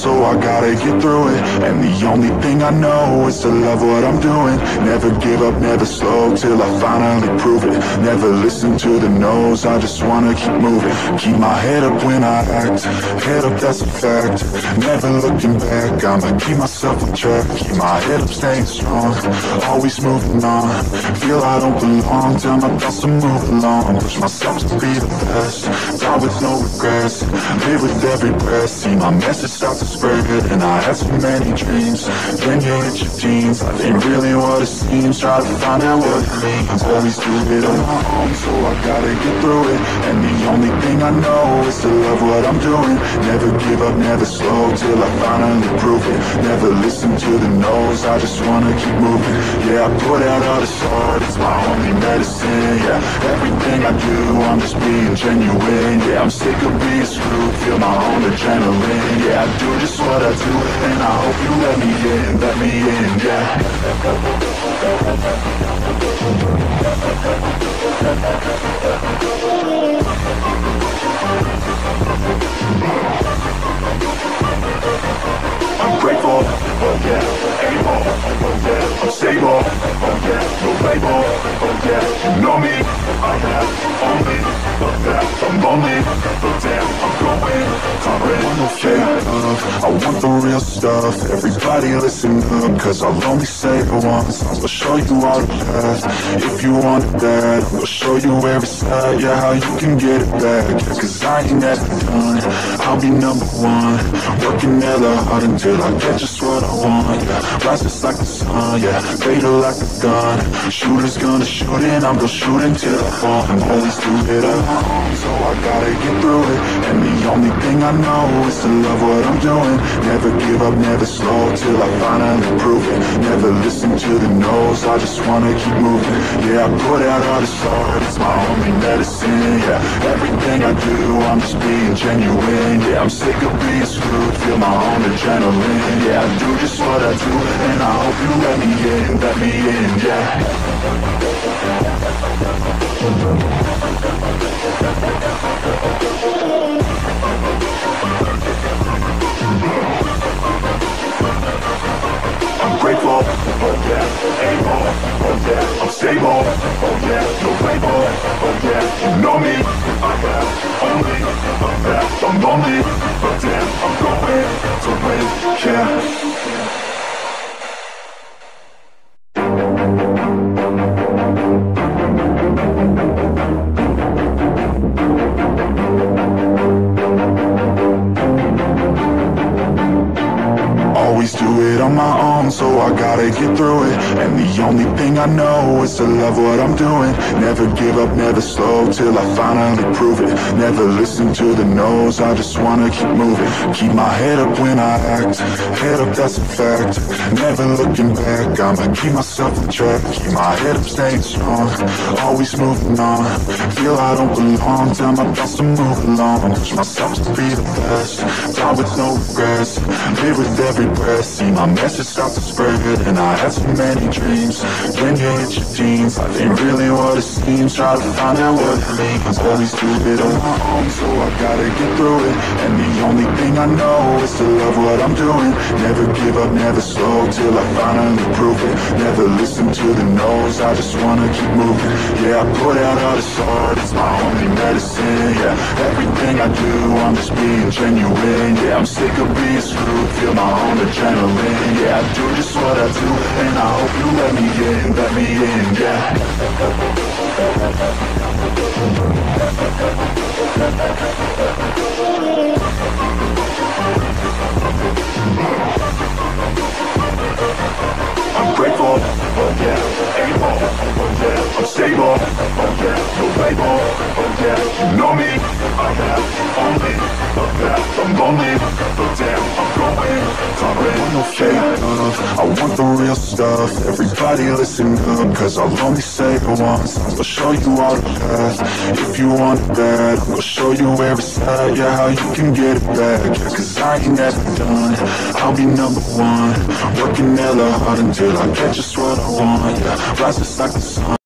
so I gotta get through it. And the only thing I know is to love what I'm doing. Never give up, never slow, till I finally prove it. Never listen to the no's, I just wanna keep moving. Keep my head up when I act, head up, that's a fact. Never looking back, I'ma keep myself on track. Keep my head up, staying strong, always moving on. Feel I don't belong, tell my thoughts to move along. Push myself to be the best, die with no regrets. Live with every breath, see my message start to spread. And I had so many dreams, then you hit your teens. Life ain't really what it seems, try to find out what it means. Always do it on my own, so I gotta get through it. And the only thing I know is to love what I'm doing. Never give up, never slow, till I finally prove it. Never listen to the no's, I just wanna keep moving. Yeah, I put out all this art, it's my only medicine. Yeah, everything I do, I'm just being genuine. Yeah, I'm sick of being screwed, feel my own adrenaline. Yeah, I do just what I do, and I hope you let me in, yeah. I'm grateful, oh yeah, able, oh yeah, I'm stable, oh yeah, no label, oh yeah, you know me, I have only, oh yeah, I'm lonely, but damn, I'm going, I want no fake love, I want the real stuff. Everybody listen up, cause I'll only say it once. I'll show you all the path, if you want that. I'll show you every side, yeah, how you can get it back. Yeah, cause I ain't never done, I'll be number one. Working hella hard until I get just what I want, yeah. Rise just like the sun, yeah, fatal like a gun. Shooter's gonna shoot and I'm gonna shoot until I fall. I'm always do it alone, so I gotta get through it. And the only thing I know is to love what I'm doing. Never give up, never slow, till I finally prove it. Never listen to the no's, I just wanna keep moving. Yeah, I put out all this art, it's my only medicine. Yeah, everything I do, I'm just being genuine. Yeah, I'm sick of being screwed, feel my own adrenaline. Yeah, I do just what I do, and I hope you let me in, yeah. I'm grateful, oh yeah, able, oh yeah, I'm stable, oh yeah, no label, oh yeah, you know me, I have only, oh yeah, I'm lonely, but damn, I'm going to win, yeah. Always do it on my own, so I gotta get through it. And the only thing I know is to love what I'm doing. Never give up, never slow, till I finally prove it. Never listen to the no's, I just wanna keep moving. Keep my head up when I act, head up, that's a fact. Never looking back, I'ma keep myself on track. Keep my head up, staying strong, always moving on. Feel I don't belong, tell my thoughts to move along. Push myself to be the best, die with no regrets. Live with every breath, see my message start to spread. And I had so many dreams, when you hit your teens. Life ain't really what it seems, try to find out what it means. Always do it on my own, so I gotta get through it. And the only thing I know is to love what I'm doing. Never give up, never slow, till I finally prove it. Never listen to the no's, I just wanna keep moving. Yeah, I put out all this art, it's my only medicine. Yeah, everything I do, I'm just being genuine. Yeah, I'm sick of being screwed, feel my own adrenaline. Yeah, I do just what I do, and I hope you let me in, yeah. I'm grateful, oh yeah, able, oh yeah, I'm stable, oh yeah, no label, oh yeah, you know me, I have only, oh yeah, I'm lonely, but damn, I'm going, I want no fake love, I want the real stuff. Everybody listen up, cause I'll only say it once. I'll show you all the path, if you want that. I'll show you every side, yeah, how you can get it back. Yeah, cause I ain't never done, I'll be number one. Working hella hard until I get just what I want. Yeah, rise just like the sun.